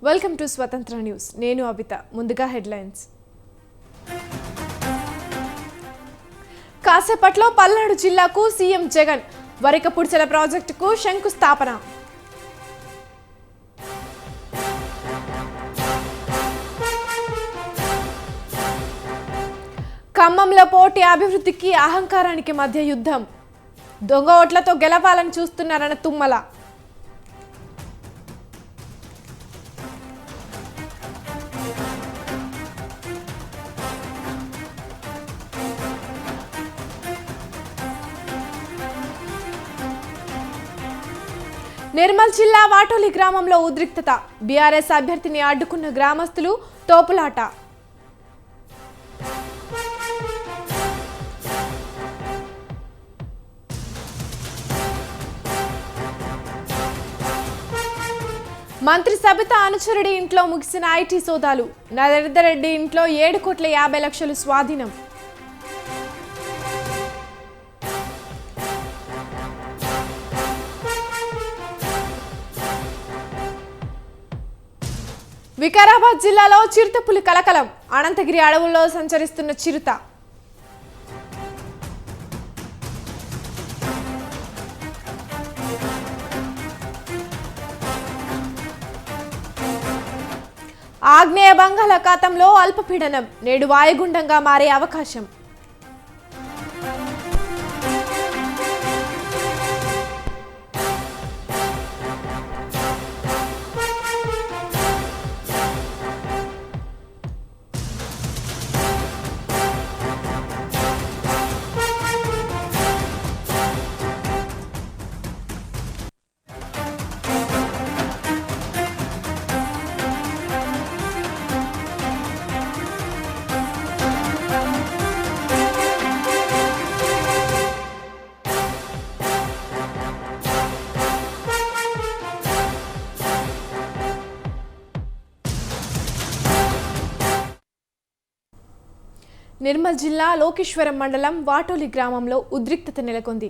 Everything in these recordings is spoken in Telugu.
వెల్కమ్ టు స్వతంత్ర న్యూస్. నేను అబిత. ముందుగా హెడ్లైన్స్. కాసేపట్లో పల్నాడు జిల్లాకు సీఎం జగన్ వరికపుడిచెల ప్రాజెక్టుకు శంకుస్థాపన. ఖమ్మంలో పోటీ అభివృద్ధికి అహంకారానికి మధ్య యుద్ధం. దొంగ ఓట్లతో గెలవాలని చూస్తున్నారన్న తుమ్మల. నిర్మల్ జిల్లా వాటోలి గ్రామంలో ఉద్రిక్తత. బీఆర్ఎస్ అభ్యర్థిని అడ్డుకున్న గ్రామస్తులు, తోపులాట. మంత్రి సబిత అనుచరుడి ఇంట్లో ముగిసిన ఐటీ సోదాలు. నరేందర్రెడ్డి ఇంట్లో 7,50,00,000 స్వాధీనం. వికారాబాద్ జిల్లాలో చిరుతపులి కలకలం. అనంతగిరి అడవుల్లో సంచరిస్తున్న చిరుత. ఆగ్నేయ బంగాళాఖాతంలో అల్పపీడనం నేడు వాయుగుండంగా మారే అవకాశం. నిర్మల్ జిల్లా లోకేశ్వరం మండలం వాటోలి గ్రామంలో ఉద్రిక్తత నెలకొంది.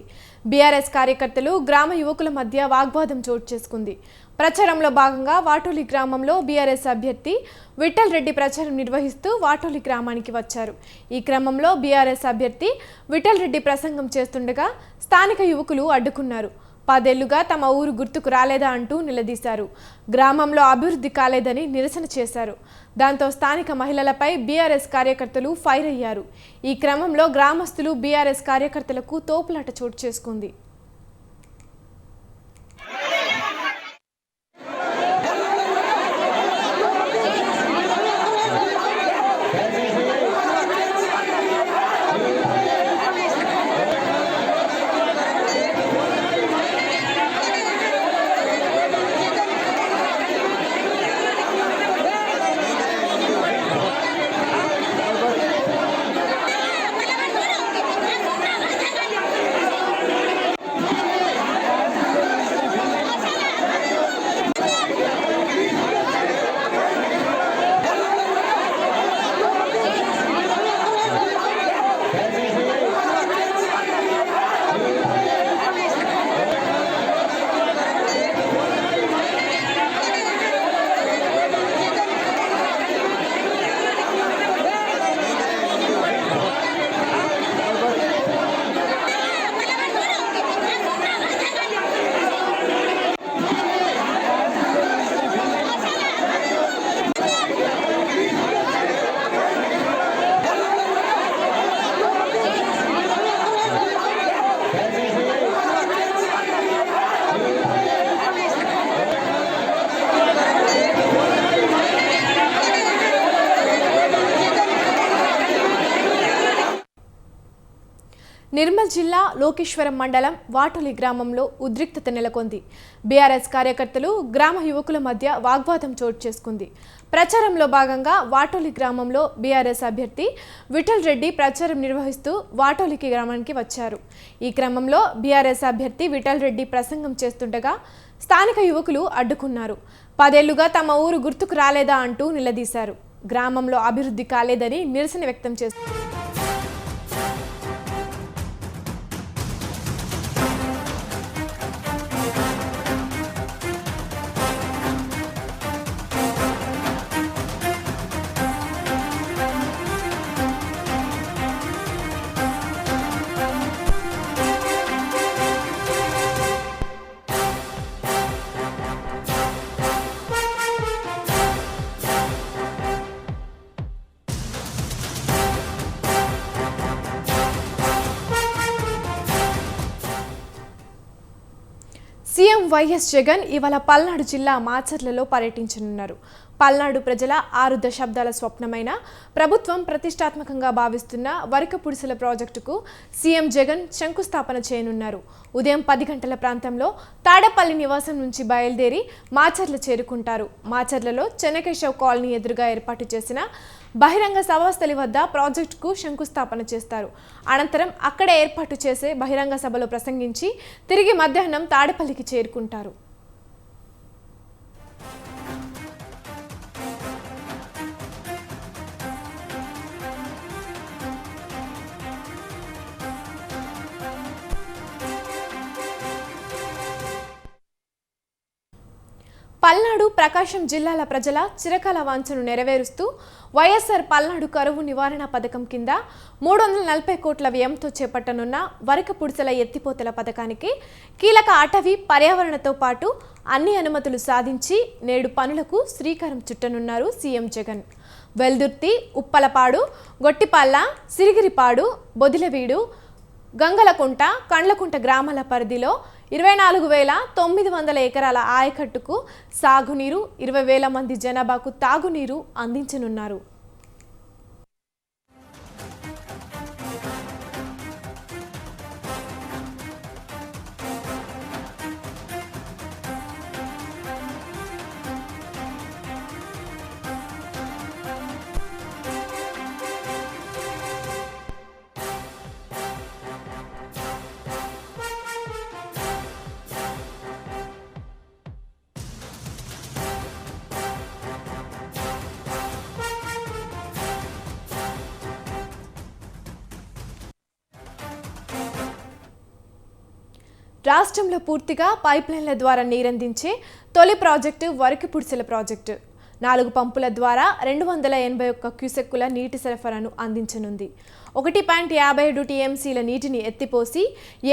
బీఆర్ఎస్ కార్యకర్తలు, గ్రామ యువకుల మధ్య వాగ్వాదం చోటు చేసుకుంది. ప్రచారంలో భాగంగా వాటోలి గ్రామంలో బీఆర్ఎస్ అభ్యర్థి విఠల్ రెడ్డి ప్రచారం నిర్వహిస్తూ వాటోలి గ్రామానికి వచ్చారు. ఈ క్రమంలో బీఆర్ఎస్ అభ్యర్థి విఠల్ రెడ్డి ప్రసంగం చేస్తుండగా స్థానిక యువకులు అడ్డుకున్నారు. 10 ఏళ్లుగా తమ ఊరు గుర్తుకు రాలేదా అంటూ నిలదీశారు. గ్రామంలో అభివృద్ధి కాలేదని నిరసన చేశారు. దాంతో స్థానిక మహిళలపై బీఆర్ఎస్ కార్యకర్తలు ఫైర్ అయ్యారు. ఈ క్రమంలో గ్రామస్తులు, బీఆర్ఎస్ కార్యకర్తలకు తోపులాట చోటు చేసుకుంది. నిర్మల్ జిల్లా లోకేశ్వరం మండలం వాటోలి గ్రామంలో ఉద్రిక్తత నెలకొంది. బీఆర్ఎస్ కార్యకర్తలు, గ్రామ యువకుల మధ్య వాగ్వాదం చోటు చేసుకుంది. ప్రచారంలో భాగంగా వాటోలి గ్రామంలో బీఆర్ఎస్ అభ్యర్థి విఠల్ రెడ్డి ప్రచారం నిర్వహిస్తూ వాటోలికి గ్రామానికి వచ్చారు. ఈ క్రమంలో బీఆర్ఎస్ అభ్యర్థి విఠల్ రెడ్డి ప్రసంగం చేస్తుండగా స్థానిక యువకులు అడ్డుకున్నారు. 10 ఏళ్లుగా తమ ఊరు గుర్తుకు రాలేదా అంటూ నిలదీశారు. గ్రామంలో అభివృద్ధి కాలేదని నిరసన వ్యక్తం చేశారు. సీఎం వైఎస్ జగన్ ఇవాళ పల్నాడు జిల్లా మాచర్లలో పర్యటించనున్నారు. పల్నాడు ప్రజల 6 దశాబ్దాల స్వప్నమైన ప్రభుత్వం ప్రతిష్టాత్మకంగా భావిస్తున్న వరకపుడిసెల ప్రాజెక్టుకు సీఎం జగన్ శంకుస్థాపన చేయనున్నారు. ఉదయం 10 గంటల ప్రాంతంలో తాడపల్లి నివాసం నుంచి బయలుదేరి మాచర్ల చేరుకుంటారు. మాచర్లలో చెన్నకేశవ్ కాలనీ ఎదురుగా ఏర్పాటు చేసిన బహిరంగ సభాస్థలి వద్ద ప్రాజెక్టుకు శంకుస్థాపన చేస్తారు. అనంతరం అక్కడే ఏర్పాటు చేసే బహిరంగ సభలో ప్రసంగించి తిరిగి మధ్యాహ్నం తాడపల్లికి చేరుకుంటారు. పల్నాడు, ప్రకాశం జిల్లాల ప్రజల చిరకాల వాంఛను నెరవేరుస్తూ వైఎస్ఆర్ పల్నాడు కరువు నివారణ పథకం కింద 340 కోట్ల వ్యయంతో చేపట్టనున్న వరకపుడిసెల ఎత్తిపోతల పథకానికి కీలక అటవీ, పర్యావరణతో పాటు అన్ని అనుమతులు సాధించి నేడు పనులకు శ్రీకారం చుట్టనున్నారు సీఎం జగన్. వెల్దుర్తి, ఉప్పలపాడు, గొట్టిపాల్ల, సిరిగిరిపాడు, బొదిలవీడు, గంగలకుంట, కండ్లకుంట గ్రామాల పరిధిలో 24,900 ఎకరాల ఆయకట్టుకు సాగునీరు, 20,000 మంది జనాభాకు తాగునీరు అందించనున్నారు. రాష్ట్రంలో పూర్తిగా పైప్లైన్ల ద్వారా నీరందించే తొలి ప్రాజెక్టు వరకపుడిసెల ప్రాజెక్టు. 4 పంపుల ద్వారా 281 క్యూసెక్కుల నీటి సరఫరాను అందించనుంది. 1.57 టీఎంసీల నీటిని ఎత్తిపోసి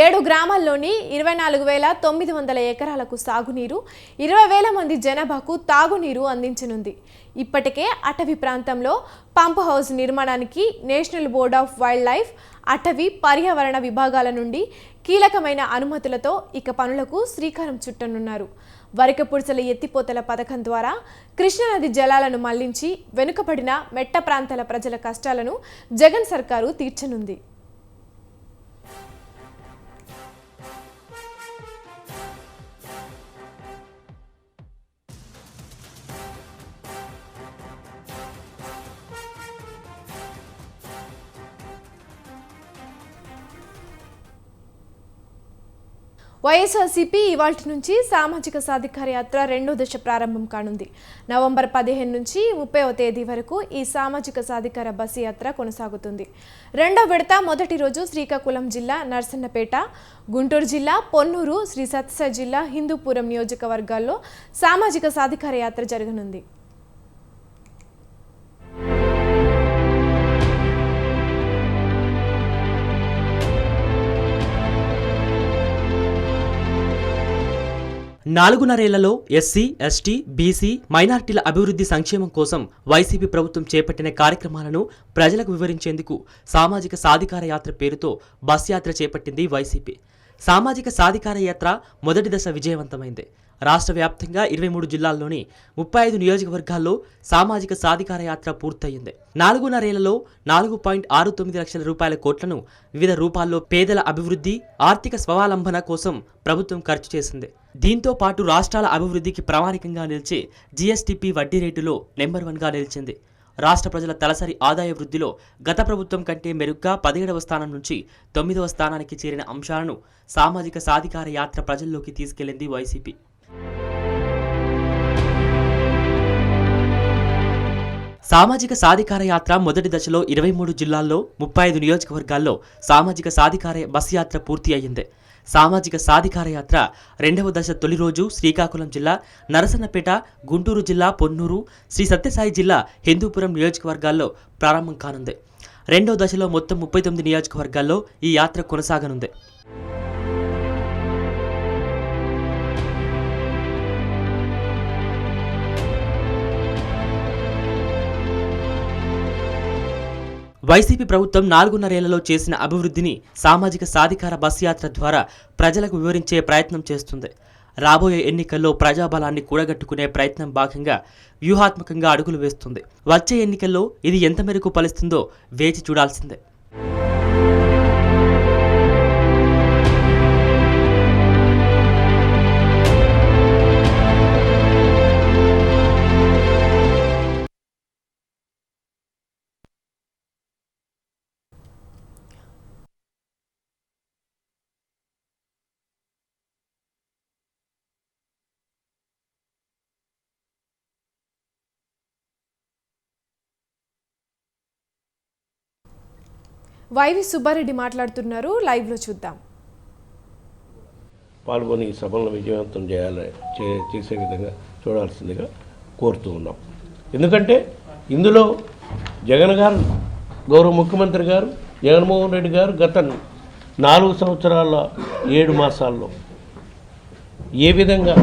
7 గ్రామాల్లోని 24,900 ఎకరాలకు సాగునీరు, 20,000 మంది జనాభాకు తాగునీరు అందించనుంది. ఇప్పటికే అటవీ ప్రాంతంలో పంప్ హౌస్ నిర్మాణానికి national board of wild life, అటవీ, పర్యావరణ విభాగాల నుండి కీలకమైన అనుమతులతో ఇక పనులకు శ్రీకారం చుట్టనున్నారు. వరకపుడిసెల ఎత్తిపోతల పథకం ద్వారా కృష్ణానది జలాలను మళ్లించి వెనుకబడిన మెట్ట ప్రాంతాల ప్రజల కష్టాలను జగన్ సర్కారు తీర్చనుంది. వైఎస్ఆర్సీపీ ఇవాల్టి నుంచి సామాజిక సాధికార యాత్ర 2వ దశ ప్రారంభం కానుంది. నవంబర్ 15 నుంచి 30వ తేదీ వరకు ఈ సామాజిక సాధికార బస్సు యాత్ర కొనసాగుతుంది. 2వ విడత మొదటి రోజు శ్రీకాకుళం జిల్లా నర్సన్నపేట, గుంటూరు జిల్లా పొన్నూరు, శ్రీ సత్యసాయి జిల్లా హిందూపురం నియోజకవర్గాల్లో సామాజిక సాధికార యాత్ర జరగనుంది. నాలుగున్నరేళ్లలో ఎస్సీ, ఎస్టీ, బీసీ, మైనారిటీల అభివృద్ధి సంక్షేమం కోసం వైసీపీ ప్రభుత్వం చేపట్టిన కార్యక్రమాలను ప్రజలకు వివరించేందుకు సామాజిక సాధికార యాత్ర పేరుతో బస్ యాత్ర చేపట్టింది వైసీపీ. సామాజిక సాధికార యాత్ర మొదటి దశ విజయవంతమైంది. రాష్ట్ర వ్యాప్తంగా 23 జిల్లాల్లోని 35 నియోజకవర్గాల్లో సామాజిక సాధికార యాత్ర పూర్తయింది. 4.5 4.69 లక్షల రూపాయల కోట్లను వివిధ రూపాల్లో పేదల అభివృద్ధి, ఆర్థిక స్వావలంబన కోసం ప్రభుత్వం ఖర్చు చేసింది. దీంతో పాటు రాష్ట్రాల అభివృద్ధికి ప్రామాణికంగా నిలిచే జీఎస్టీపీ వడ్డీ రేటులో నెంబర్ 1గా నిలిచింది. రాష్ట్ర ప్రజల తలసరి ఆదాయ వృద్ధిలో గత ప్రభుత్వం కంటే మెరుగ్గా 17వ స్థానం నుంచి 9వ స్థానానికి చేరిన అంశాలను సామాజిక సాధికార యాత్ర ప్రజల్లోకి తీసుకెళ్లింది వైసీపీ. సామాజిక సాధికార యాత్ర మొదటి దశలో 23 జిల్లాల్లో 35 నియోజకవర్గాల్లో సామాజిక సాధికార బస్ యాత్ర పూర్తి అయ్యింది. సామాజిక సాధికార యాత్ర 2వ దశ తొలి రోజు శ్రీకాకుళం జిల్లా నరసన్నపేట, గుంటూరు జిల్లా పొన్నూరు, శ్రీ సత్యసాయి జిల్లా హిందూపురం నియోజకవర్గాల్లో ప్రారంభం కానుంది. 2వ దశలో మొత్తం 39 నియోజకవర్గాల్లో ఈ యాత్ర కొనసాగనుంది. వైసీపీ ప్రభుత్వం 4.5 ఏళ్లలో చేసిన అభివృద్ధిని సామాజిక సాధికార బస్ యాత్ర ద్వారా ప్రజలకు వివరించే ప్రయత్నం చేస్తుంది. రాబోయే ఎన్నికల్లో ప్రజాబలాన్ని కూడగట్టుకునే ప్రయత్నం భాగంగా వ్యూహాత్మకంగా అడుగులు వేస్తుంది. వచ్చే ఎన్నికల్లో ఇది ఎంత మేరకు ఫలిస్తుందో వేచి చూడాల్సిందే. వైవి సుబ్బారెడ్డి మాట్లాడుతున్నారు, లైవ్లో చూద్దాం. పాల్గొని ఈ సభలను విజయవంతం చేసే విధంగా చూడాల్సిందిగా కోరుతూ ఉన్నాం. ఎందుకంటే ఇందులో జగన్ గారు, గౌరవ ముఖ్యమంత్రి గారు జగన్మోహన్ రెడ్డి గారు గత 4 సంవత్సరాల 7 మాసాల్లో ఏ విధంగా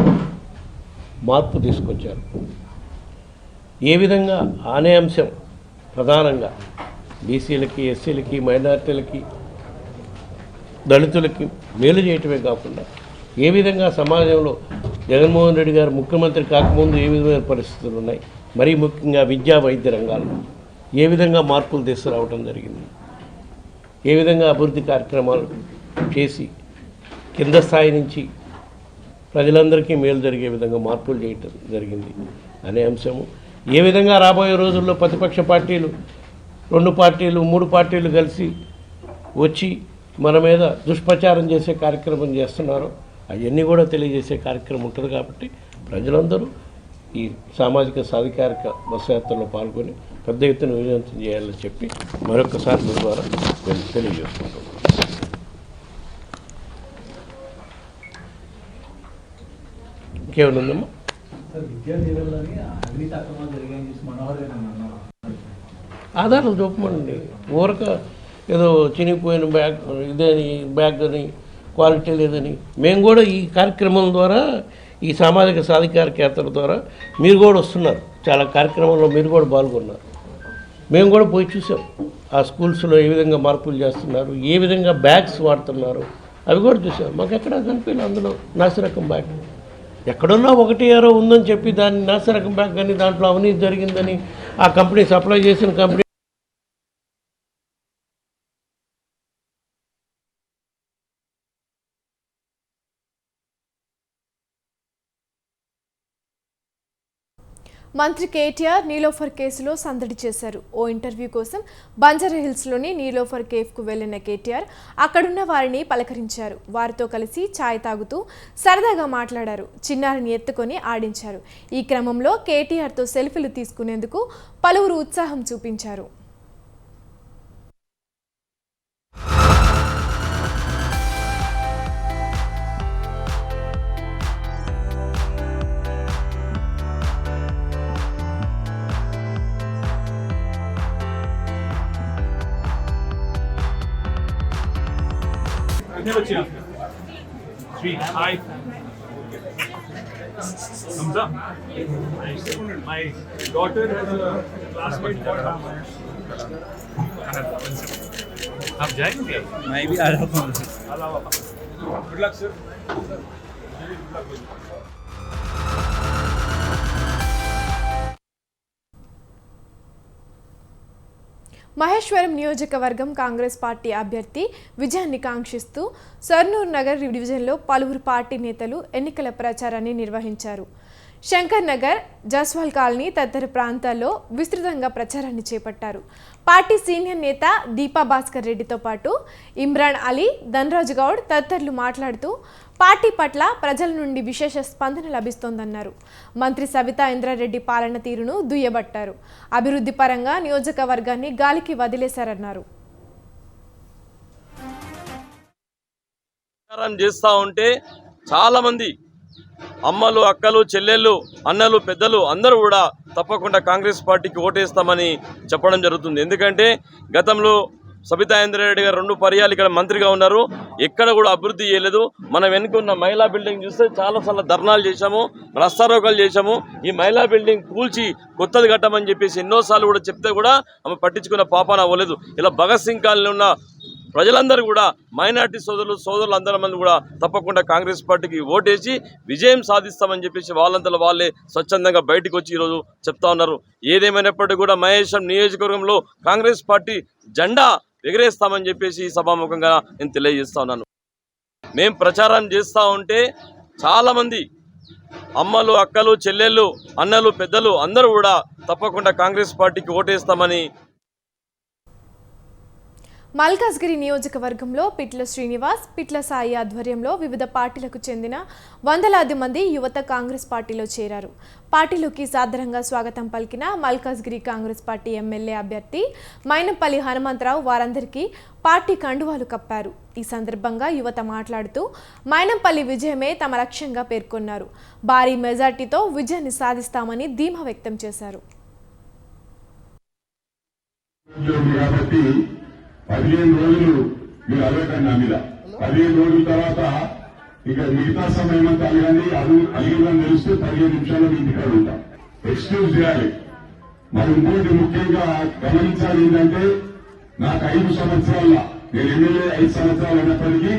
మార్పు తీసుకొచ్చారు, ఏ విధంగా అనే అంశం ప్రధానంగా బీసీలకి, ఎస్సీలకి, మైనారిటీలకి, దళితులకి మేలు చేయటమే కాకుండా ఏ విధంగా సమాజంలో జగన్మోహన్ రెడ్డి గారు ముఖ్యమంత్రి కాకముందు ఏ విధమైన పరిస్థితులు ఉన్నాయి, మరీ ముఖ్యంగా విద్యా వైద్య రంగాల్లో ఏ విధంగా మార్పులు తీసుకురావడం జరిగింది, ఏ విధంగా అభివృద్ధి కార్యక్రమాలు చేసి కింద స్థాయి నుంచి ప్రజలందరికీ మేలు జరిగే విధంగా మార్పులు చేయటం జరిగింది అనే అంశము, ఏ విధంగా రాబోయే రోజుల్లో ప్రతిపక్ష పార్టీలు 2 పార్టీలు 3 పార్టీలు కలిసి వచ్చి మన మీద దుష్ప్రచారం చేసే కార్యక్రమం చేస్తున్నారు, అవన్నీ కూడా తెలియజేసే కార్యక్రమం ఉంటుంది. కాబట్టి ప్రజలందరూ ఈ సామాజిక సాధికారిక బస్సు యాత్రలో పాల్గొని పెద్ద ఎత్తున విజయవంతం చేయాలని చెప్పి మరొకసారి మీ ద్వారా నేను తెలియజేసుకుంటున్నాను. ఇంకేమైనా ఉందమ్మా? ఆధారాలు చూపమండి. ఊరక ఏదో చినిగిపోయిన బ్యాగ్ అని క్వాలిటీ లేదని మేము కూడా ఈ కార్యక్రమం ద్వారా, ఈ సామాజిక సాధికారిక యాత్ర ద్వారా మీరు కూడా వస్తున్నారు, చాలా కార్యక్రమంలో మీరు కూడా పాల్గొన్నారు. మేము కూడా పోయి చూసాం ఆ స్కూల్స్లో ఏ విధంగా మార్పులు చేస్తున్నారు, ఏ విధంగా బ్యాగ్స్ వాడుతున్నారు, అవి కూడా చూసాం. మాకు ఎక్కడ కనిపించలేదు అందులో నాసిరకం బ్యాగ్. ఎక్కడున్నా 1 ఉందని చెప్పి దాన్ని నాసిరకం బ్యాగ్ కానీ దాంట్లో అవినీతి జరిగిందని ఆ కంపెనీ సప్లై చేసిన కంపెనీ మంత్రి కేటీఆర్ నీలోఫర్ కేసులో సందడి చేశారు. ఓ ఇంటర్వ్యూ కోసం బంజారాహిల్స్లోని నీలోఫర్ కేఫ్కు వెళ్లిన కేటీఆర్ అక్కడున్న వారిని పలకరించారు. వారితో కలిసి ఛాయ్ తాగుతూ సరదాగా మాట్లాడారు. చిన్నారిని ఎత్తుకొని ఆడించారు. ఈ క్రమంలో కేటీఆర్తో సెల్ఫీలు తీసుకునేందుకు పలువురు ఉత్సాహం చూపించారు. Never change. Sweet. Hi. Thumbs up. My daughter has a classmate called Rama. आप जाएंगे? मैं भी आ रहा हूँ. Good luck, sir. మహేశ్వరం నియోజకవర్గం కాంగ్రెస్ పార్టీ అభ్యర్థి విజయాన్ని కాంక్షిస్తూ సర్నూర్ నగర్ డివిజన్లో పలువురు పార్టీ నేతలు ఎన్నికల ప్రచారాన్ని నిర్వహించారు. శంకర్ నగర్, జస్వాల్ కాలనీ తదితర ప్రాంతాల్లో విస్తృతంగా ప్రచారాన్ని చేపట్టారు. పార్టీ సీనియర్ నేత దీపా భాస్కర్ రెడ్డితో పాటు ఇమ్రాన్ అలీ, ధనరాజ్ గౌడ్ తదితరులు మాట్లాడుతూ పార్టీ పట్ల ప్రజల నుండి విశేష స్పందన లభిస్తోందన్నారు. మంత్రి సవితా ఇంద్రారెడ్డి పాలన తీరును దుయ్యబట్టారు. అభివృద్ధి పరంగా నియోజకవర్గాన్ని గాలికి వదిలేశారన్నారు. చేస్తూ ఉంటే చాలామంది అమ్మలు, అక్కలు, చెల్లెళ్ళు, అన్నలు, పెద్దలు అందరూ కూడా తప్పకుండా కాంగ్రెస్ పార్టీకి ఓటేస్తామని చెప్పడం జరుగుతుంది. ఎందుకంటే గతంలో సబితా ఇంద్రారెడ్డి గారు 2 పర్యాలు ఇక్కడ మంత్రిగా ఉన్నారు, ఎక్కడ కూడా అభివృద్ధి చేయలేదు. మనం వెనుక ఉన్న మహిళా బిల్డింగ్ చూస్తే చాలాసార్లు ధర్నాలు చేశాము, రస్తారోకాలు చేశాము. ఈ మహిళా బిల్డింగ్ కూల్చి కొత్తది కట్టమని చెప్పేసి ఎన్నోసార్లు కూడా చెప్తే కూడా ఆమె పట్టించుకున్న పాపాన అవ్వలేదు. ఇలా భగత్ సింగ్ కాలనీ ఉన్న ప్రజలందరూ కూడా మైనార్టీ సోదరులు అందరి మంది కూడా తప్పకుండా కాంగ్రెస్ పార్టీకి ఓటేసి విజయం సాధిస్తామని చెప్పేసి వాళ్ళంతలో వాళ్ళే స్వచ్ఛందంగా బయటకు వచ్చి ఈరోజు చెప్తా ఉన్నారు. ఏదేమైనప్పటికీ కూడా మహేశ్వరం నియోజకవర్గంలో కాంగ్రెస్ పార్టీ జెండా ఎగరేస్తామని చెప్పేసి ఈ సభాముఖంగా నేను తెలియజేస్తా ఉన్నాను. మేము ప్రచారం చేస్తూ ఉంటే చాలామంది అమ్మలు, అక్కలు, చెల్లెళ్ళు, అన్నలు, పెద్దలు అందరూ కూడా తప్పకుండా కాంగ్రెస్ పార్టీకి ఓటేస్తామని. మల్కాజ్గిరి నియోజకవర్గంలో పిట్ల శ్రీనివాస్, పిట్ల సాయి ఆధ్వర్యంలో వివిధ పార్టీలకు చెందిన వందలాది మంది యువత కాంగ్రెస్ పార్టీలో చేరారు. పార్టీలోకి సాదరంగా స్వాగతం పలికిన మల్కాజ్గిరి కాంగ్రెస్ పార్టీ ఎమ్మెల్యే అభ్యర్థి మైనంపల్లి హనుమంతరావు వారందరికీ పార్టీ కండువాలు కప్పారు. ఈ సందర్భంగా యువత మాట్లాడుతూ మైనంపల్లి విజయమే తమ లక్ష్యంగా పేర్కొన్నారు. భారీ మెజార్టీతో విజయాన్ని సాధిస్తామని ధీమా వ్యక్తం చేశారు. 15 రోజులు మీరు అడగకండి నా మీద. 15 రోజుల తర్వాత ఇక మిగతా సమయం అంతా అడగండి. అడిగిన తెలిస్తే 15 నిమిషాల్లో ఇంటికి అడుగుతాం. ఎక్స్క్యూజ్ చేయాలి. మరి ఇంకోటి ముఖ్యంగా గమనించాలి ఏంటంటే, నాకు 5 సంవత్సరాల నేను ఎమ్మెల్యే 5 సంవత్సరాలు అయినప్పటికీ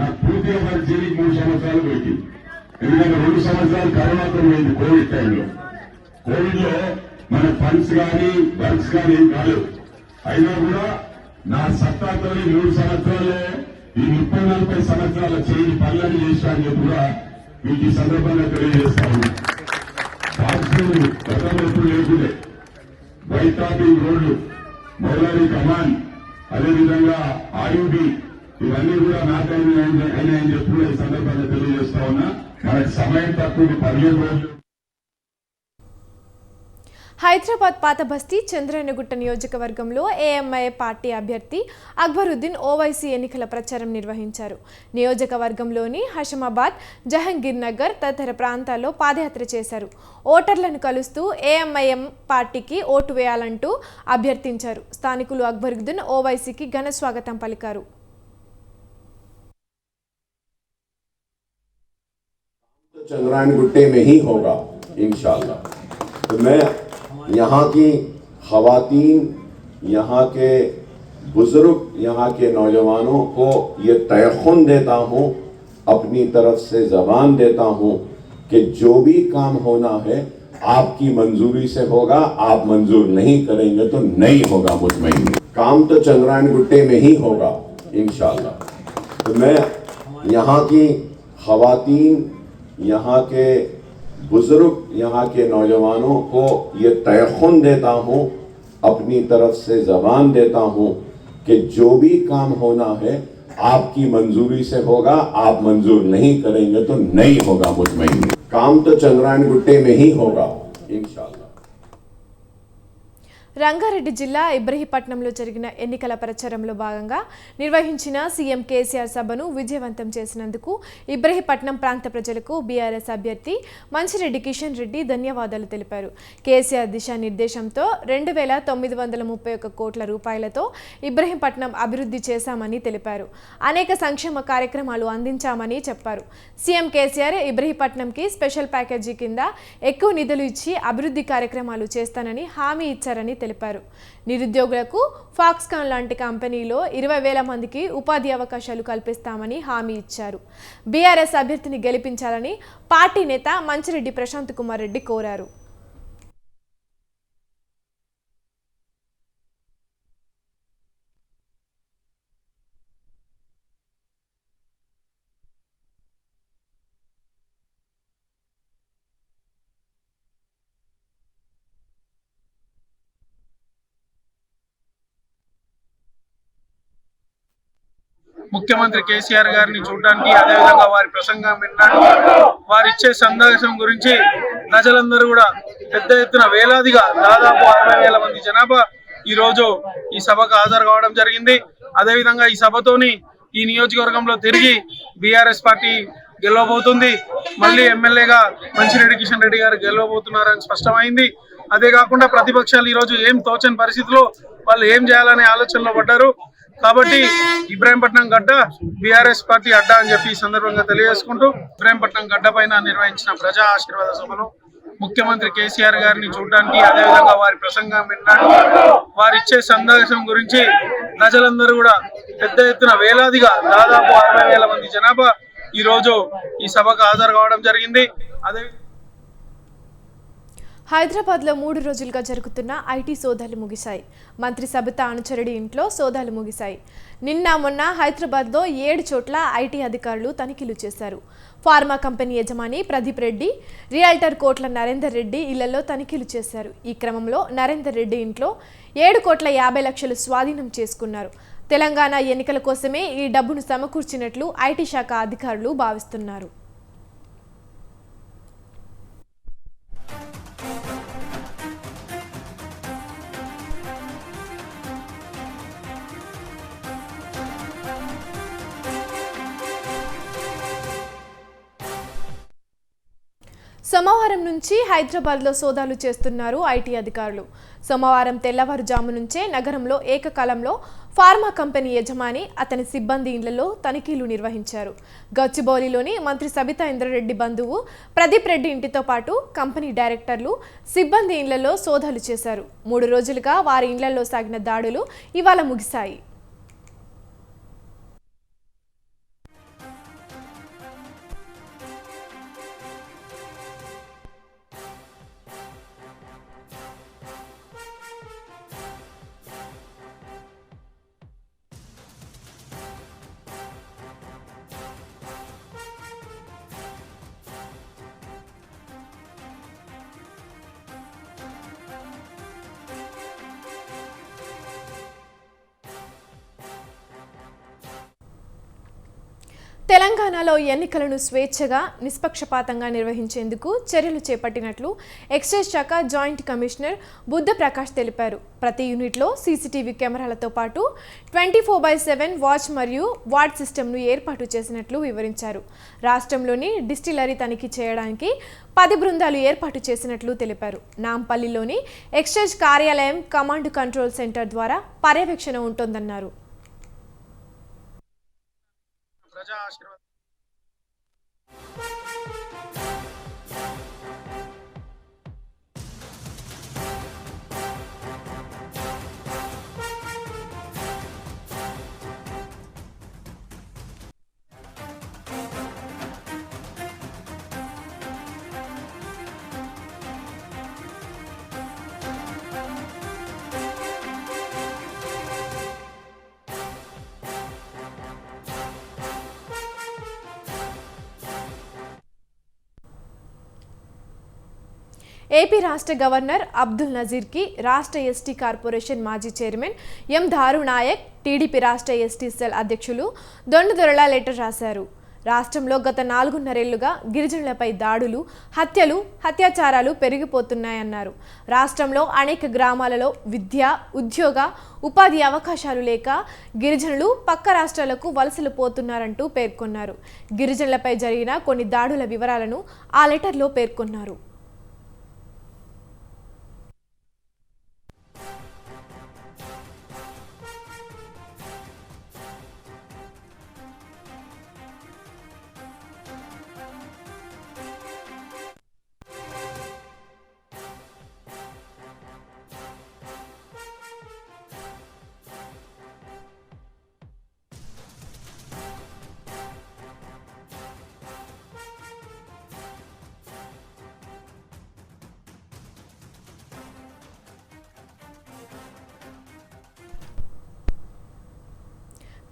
నాకు పూర్తిగా మరి జైలుకి 3 సంవత్సరాలు పోయింది. ఎందుకంటే 2 సంవత్సరాలు కరోనాతో పోయింది. కోవిడ్ టైంలో మన ఫండ్స్ కానీ వర్క్స్ కానీ ఏం కాలేదు. అయినా కూడా నా సత్తాతో 3 సంవత్సరాల్లో ఈ 30-40 సంవత్సరాల చేయని పనులను చేశానని చెప్పి కూడా మీకు ఈ సందర్భంగా తెలియజేస్తాను. గతంలో ఎప్పుడు లేకుండే వైట్ టాపింగ్ రోడ్లు, మౌలారీ కమాన్, అదేవిధంగా ఆయుబి ఇవన్నీ కూడా నాకైనాయని చెప్పి కూడా ఈ సందర్భంగా తెలియజేస్తా ఉన్నా. మనకి సమయం తక్కువ 15 రోజులు. హైదరాబాద్ పాత బస్తీ చంద్రయ్యనగుట్ట నియోజకవర్గంలో ఏఎంఐ పార్టీ అభ్యర్థి అక్బరుద్దీన్ ఓవైసీ ఎన్నికల ప్రచారం నిర్వహించారు. నియోజకవర్గంలోని హషమాబాద్, జహంగీర్ నగర్ తదితర ప్రాంతాల్లో పాదయాత్ర చేశారు. ఓటర్లను కలుస్తూ ఏఎంఐఎం పార్టీకి ఓటు వేయాలంటూ అభ్యర్థించారు. స్థానికులు అక్బరుద్దీన్ ఓవైసీకి ఘన స్వాగతం పలికారు. चंद्रायनगुट्टे में ही होगा इंशाअल्लाह। तो मैं यहाँ की ख़वातीन, यहाँ के बुजुर्ग, यहाँ के नौजवानों को ये तयख़ुन देता हूँ, अपनी तरफ से ज़बान देता हूँ कि जो भी काम होना है आपकी मंजूरी से होगा। आप मंजूर नहीं करेंगे तो नहीं होगा। मुतमईन काम तो चंद्रायनगुट्टे में ही होगा इंशाअल्लाह। तो मैं यहाँ की ख़वातीन, यहाँ के बुजुर्ग, यहाँ के नौजवानों को ये तयख़ुन देता हूँ, अपनी तरफ से ज़बान देता हूँ कि जो भी काम होना है आपकी मंजूरी से होगा। आप मंजूर नहीं करेंगे तो नहीं होगा। मुतमईन काम तो चंद्रायनगुट्टे में ही होगा इंशाअल्लाह। రంగారెడ్డి జిల్లా ఇబ్రహీపట్నంలో జరిగిన ఎన్నికల ప్రచారంలో భాగంగా నిర్వహించిన సీఎం కేసీఆర్ సభను విజయవంతం చేసినందుకు ఇబ్రహీపట్నం ప్రాంత ప్రజలకు బీఆర్ఎస్ అభ్యర్థి మంచిరెడ్డి కిషన్ రెడ్డి ధన్యవాదాలు తెలిపారు. కేసీఆర్ దిశానిర్దేశంతో 2,931 కోట్ల రూపాయలతో ఇబ్రహీపట్నం అభివృద్ధి చేశామని తెలిపారు. అనేక సంక్షేమ కార్యక్రమాలు అందించామని చెప్పారు. సీఎం కేసీఆర్ ఇబ్రహీపట్నంకి స్పెషల్ ప్యాకేజీ కింద ఎక్కువ నిధులు ఇచ్చి అభివృద్ధి కార్యక్రమాలు చేస్తానని హామీ ఇచ్చారని తెలిపారు. నిరుద్యోగులకు ఫాక్స్కాన్ లాంటి కంపెనీలో 20,000 మందికి ఉపాధి అవకాశాలు కల్పిస్తామని హామీ ఇచ్చారు. బీఆర్ఎస్ అభ్యర్థిని గెలిపించాలని పార్టీ నేత మంచిరెడ్డి ప్రశాంత్ కుమార్ రెడ్డి కోరారు. ముఖ్యమంత్రి కేసీఆర్ గారిని చూడడానికి, అదేవిధంగా వారి ప్రసంగం వినడానికి, వారు ఇచ్చే సందేశం గురించి ప్రజలందరూ కూడా పెద్ద ఎత్తున వేలాదిగా దాదాపు 60,000 మంది జనాభా ఈ రోజు ఈ సభకు హాజరు కావడం జరిగింది. అదేవిధంగా ఈ సభతోని ఈ నియోజకవర్గంలో తిరిగి బీఆర్ఎస్ పార్టీ గెలవబోతుంది. మళ్ళీ ఎమ్మెల్యేగా మంచిరెడ్డి కిషన్ రెడ్డి గారు గెలవబోతున్నారని స్పష్టమైంది. అదే కాకుండా ప్రతిపక్షాలు ఈ రోజు ఏం తోచని పరిస్థితిలో వాళ్ళు ఏం చేయాలనే ఆలోచనలో పడ్డారు. కాబట్టి ఇబ్రహీంపట్నం గడ్డ బీఆర్ఎస్ పార్టీ అడ్డా అని చెప్పి ఈ సందర్భంగా తెలియజేసుకుంటూ ఇబ్రహీంపట్నం గడ్డ పైన నిర్వహించిన ప్రజా ఆశీర్వాద సభను ముఖ్యమంత్రి కేసీఆర్ గారిని చూడడానికి, అదేవిధంగా వారి ప్రసంగం వినడానికి, వారిచ్చే సందేశం గురించి ప్రజలందరూ కూడా పెద్ద ఎత్తున వేలాదిగా దాదాపు 60,000 మంది జనాభా ఈ రోజు ఈ సభకు హాజరు కావడం జరిగింది. అదే హైదరాబాద్లో 3 రోజులుగా జరుగుతున్న ఐటీ సోదాలు ముగిశాయి. మంత్రి సబితా అనుచరుడి ఇంట్లో సోదాలు ముగిశాయి. నిన్న మొన్న హైదరాబాద్లో 7 చోట్ల ఐటీ అధికారులు తనిఖీలు చేశారు. ఫార్మా కంపెనీ యజమాని ప్రదీప్ రెడ్డి, రియల్టర్ కోట్ల నరేందర్ రెడ్డి ఇళ్లలో తనిఖీలు చేశారు. ఈ క్రమంలో నరేందర్ రెడ్డి ఇంట్లో 7,50,00,000 స్వాధీనం చేసుకున్నారు. తెలంగాణ ఎన్నికల కోసమే ఈ డబ్బును సమకూర్చినట్లు ఐటీ శాఖ అధికారులు భావిస్తున్నారు. సోమవారం నుంచి హైదరాబాద్లో సోదాలు చేస్తున్నారు ఐటీ అధికారులు. సోమవారం తెల్లవారుజాము నుంచే నగరంలో ఏకకాలంలో ఫార్మా కంపెనీ యజమాని, అతని సిబ్బంది ఇళ్లలో తనిఖీలు నిర్వహించారు. గచ్చిబౌలిలోని మంత్రి సబితా ఇంద్రారెడ్డి బంధువు ప్రదీప్ రెడ్డి ఇంటితో పాటు కంపెనీ డైరెక్టర్లు, సిబ్బంది ఇళ్లలో సోదాలు చేశారు. 3 రోజులుగా వారి ఇళ్లలో సాగిన దాడులు ఇవాళ ముగిశాయి. తెలంగాణలో ఎన్నికలను స్వేచ్ఛగా, నిష్పక్షపాతంగా నిర్వహించేందుకు చర్యలు చేపట్టినట్లు ఎక్సైజ్ శాఖ జాయింట్ కమిషనర్ బుద్ధ ప్రకాష్ తెలిపారు. ప్రతి యూనిట్లో సీసీటీవీ కెమెరాలతో పాటు 24/7 వాచ్ మరియు వార్డ్ సిస్టమ్ను ఏర్పాటు చేసినట్లు వివరించారు. రాష్ట్రంలోని డిస్టిలరీ తనిఖీ చేయడానికి 10 బృందాలు ఏర్పాటు చేసినట్లు తెలిపారు. నాంపల్లిలోని ఎక్సైజ్ కార్యాలయం కమాండ్ కంట్రోల్ సెంటర్ ద్వారా పర్యవేక్షణ ఉంటుందన్నారు. ప్రజా ఆశీర్వాదం ఏపీ రాష్ట్ర గవర్నర్ అబ్దుల్ నజీర్కి రాష్ట్ర ఎస్టీ కార్పొరేషన్ మాజీ చైర్మన్ ఎం దారు నాయక్, టీడీపీ రాష్ట్ర ఎస్టీ సెల్ అధ్యక్షులు దొండదొరల లెటర్ రాశారు. రాష్ట్రంలో గత 4.5 ఏళ్లుగా గిరిజనులపై దాడులు, హత్యలు, అత్యాచారాలు పెరిగిపోతున్నాయన్నారు. రాష్ట్రంలో అనేక గ్రామాలలో విద్య, ఉద్యోగ, ఉపాధి అవకాశాలు లేక గిరిజనులు పక్క రాష్ట్రాలకు వలసలు పోతున్నారంటూ పేర్కొన్నారు. గిరిజనులపై జరిగిన కొన్ని దాడుల వివరాలను ఆ లెటర్లో పేర్కొన్నారు.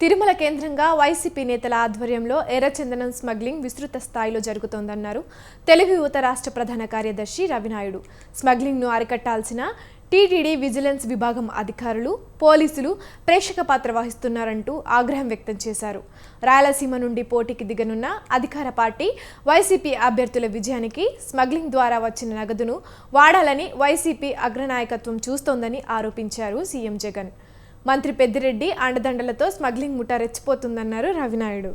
తిరుమల కేంద్రంగా వైసీపీ నేతల ఆధ్వర్యంలో ఎర్రచందనం స్మగ్లింగ్ విస్తృత స్థాయిలో జరుగుతోందన్నారు తెలుగు యువత రాష్ట్ర ప్రధాన కార్యదర్శి రవినాయుడు. స్మగ్లింగ్ను అరికట్టాల్సిన టీటీడీ విజిలెన్స్ విభాగం అధికారులు, పోలీసులు ప్రేక్షక పాత్ర వహిస్తున్నారంటూ ఆగ్రహం వ్యక్తం చేశారు. రాయలసీమ నుండి పోటీకి దిగనున్న అధికార పార్టీ వైసీపీ అభ్యర్థుల విజయానికి స్మగ్లింగ్ ద్వారా వచ్చిన నగదును వాడాలని వైసీపీ అగ్రనాయకత్వం చూస్తోందని ఆరోపించారు సీఎం జగన్. మంత్రి పెద్దిరెడ్డి అండదండలతో స్మగ్లింగ్ ముఠా రెచ్చిపోతుందన్నారు రవినాయుడు.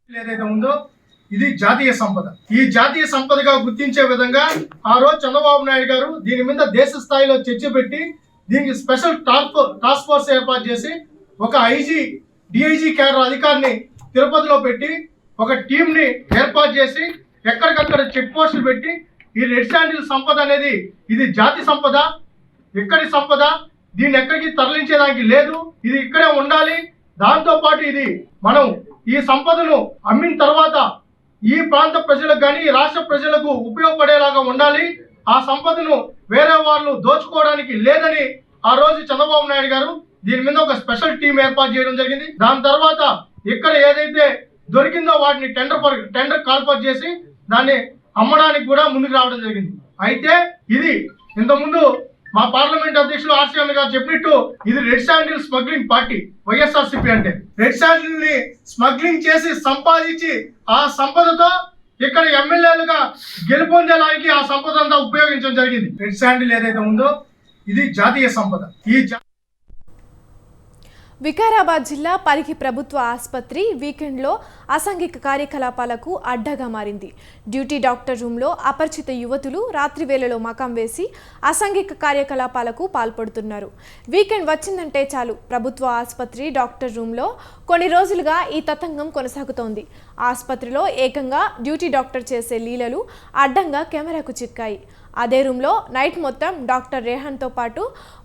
ఏదైతే ఉందో ఇది జాతీయ సంపద. ఈ జాతీయ సంపదగా గుర్తించే విధంగా ఆ రోజు చంద్రబాబు నాయుడు గారు దీని మీద దేశ స్థాయిలో చర్చ పెట్టి దీనికి స్పెషల్ టాస్క్ ఫోర్స్ ఏర్పాటు చేసి ఒక ఐజీ, డిఐజీ క్యాడర్ అధికారిని తిరుపతిలో పెట్టి ఒక టీంని ఏర్పాటు చేసి ఎక్కడికక్కడ చెక్ పోస్టులు పెట్టి ఈ రెడ్ శాండిల్ సంపద అనేది ఇది జాతి సంపద, ఇక్కడి సంపద, దీన్ని ఎక్కడికి తరలించేదానికి లేదు, ఇది ఇక్కడే ఉండాలి. దాంతో పాటు ఇది మనం ఈ సంపదను అమ్మిన తర్వాత ఈ ప్రాంత ప్రజలకు కానీ ఈ రాష్ట్ర ప్రజలకు ఉపయోగపడేలాగా ఉండాలి. ఆ సంపదను వేరే వాళ్ళు దోచుకోవడానికి లేదని ఆ రోజు చంద్రబాబు నాయుడు గారు దీని మీద ఒక స్పెషల్ టీం ఏర్పాటు చేయడం జరిగింది. దాని తర్వాత ఇక్కడ ఏదైతే దొరికిందో వాటిని టెండర్ కాల్ఫర్ చేసి దాన్ని అమ్మడానికి కూడా ముందుకు రావడం జరిగింది. అయితే ఇది ఇంతకుముందు మా పార్లమెంట్ అధ్యక్షులు ఆర్సీఎం గారు చెప్పినట్టు ఇది red sandal smuggling party YSRCP అంటే. రెడ్ శాండిల్ ని స్మగ్లింగ్ చేసి సంపాదించి ఆ సంపదతో ఇక్కడ ఎమ్మెల్యేలుగా గెలుపొందేలానికి ఆ సంపద అంతా ఉపయోగించడం జరిగింది. రెడ్ శాండిల్ ఏదైతే ఉందో ఇది జాతీయ సంపద. వికారాబాద్ జిల్లా పరిగి ప్రభుత్వ ఆసుపత్రి వీకెండ్లో అసాంఘిక కార్యకలాపాలకు అడ్డగా మారింది. డ్యూటీ డాక్టర్ రూమ్లో అపరిచిత యువతులు రాత్రి వేళలో మకాం వేసి అసాంఘిక కార్యకలాపాలకు పాల్పడుతున్నారు. వీకెండ్ వచ్చిందంటే చాలు ప్రభుత్వ ఆసుపత్రి డాక్టర్ రూమ్లో కొన్ని రోజులుగా ఈ తతంగం కొనసాగుతోంది. ఆసుపత్రిలో ఏకంగా డ్యూటీ డాక్టర్ చేసే లీలలు అడ్డంగా కెమెరాకు చిక్కాయి. అదే రూమ్లో నైట్ మొత్తం డాక్టర్ రేహాన్తో పాటు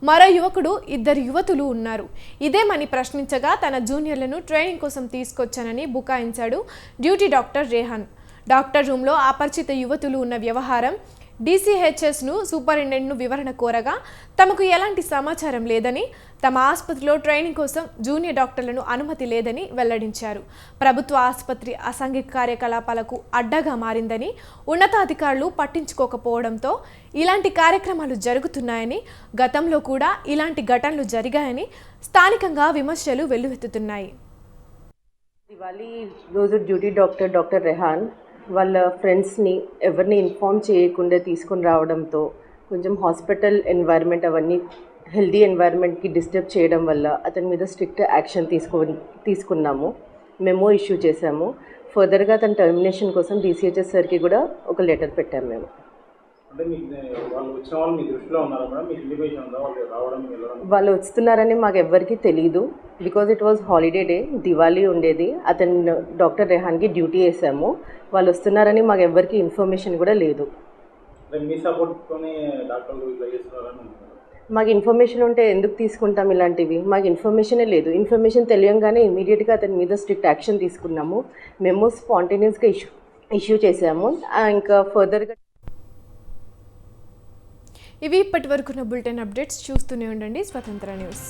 మరో యువకుడు, 2 యువతులు ఉన్నారు. ఇదేమని ప్రశ్నించగా తన జూనియర్లను ట్రైనింగ్ కోసం తీసుకొచ్చానని బుకాయించాడు డ్యూటీ డాక్టర్ రేహాన్. డాక్టర్ రూమ్లో అపరిచిత యువతులు ఉన్న వ్యవహారం డీసీహెచ్ఎస్ను సూపరింటెండెంట్ను వివరణ కోరగా తమకు ఎలాంటి సమాచారం లేదని, తమ ఆసుపత్రిలో ట్రైనింగ్ కోసం జూనియర్ డాక్టర్లను అనుమతి లేదని వెల్లడించారు. ప్రభుత్వ ఆసుపత్రి అసాంఘిక కార్యకలాపాలకు అడ్డగా మారిందని, ఉన్నతాధికారులు పట్టించుకోకపోవడంతో ఇలాంటి కార్యక్రమాలు జరుగుతున్నాయని, గతంలో కూడా ఇలాంటి ఘటనలు జరిగాయని స్థానికంగా విమర్శలు వెల్లువెత్తుతున్నాయి. దివాళీ రోజు డ్యూటీ డాక్టర్ రెహాన్ వాళ్ళ ఫ్రెండ్స్ని ఎవరిని ఇన్ఫామ్ చేయకుండా తీసుకొని రావడంతో కొంచెం హాస్పిటల్ ఎన్వైర్న్మెంట్ అవన్నీ హెల్దీ ఎన్వైర్న్మెంట్కి డిస్టర్బ్ చేయడం వల్ల అతని మీద స్ట్రిక్ట్ యాక్షన్ తీసుకున్నాము. మెమో ఇష్యూ చేశాము. ఫర్దర్గా అతని టర్మినేషన్ కోసం డీసీహెచ్ఎస్ సార్కి కూడా ఒక లెటర్ పెట్టాము మేము. వాళ్ళు వస్తున్నారని మాకు ఎవ్వరికీ తెలీదు. Because it was holiday day, Diwali ఉండేది. అతను డాక్టర్ రెహాన్కి డ్యూటీ వేసాము. వాళ్ళు వస్తున్నారని మాకు ఎవ్వరికి ఇన్ఫర్మేషన్ కూడా లేదు. మాకు ఇన్ఫర్మేషన్ ఉంటే ఎందుకు తీసుకుంటాం ఇలాంటివి? మాకు ఇన్ఫర్మేషనే లేదు. ఇన్ఫర్మేషన్ తెలియగానే ఇమీడియట్గా అతని మీద స్ట్రిక్ట్ యాక్షన్ తీసుకున్నాము. మేము స్పాంటేనియస్గా ఇష్యూ చేసాము. ఇంకా ఫర్దర్గా ఇవి ఇప్పటి వరకున్న బులెటిన్ అప్డేట్స్. చూస్తూనే ఉండండి స్వతంత్ర న్యూస్.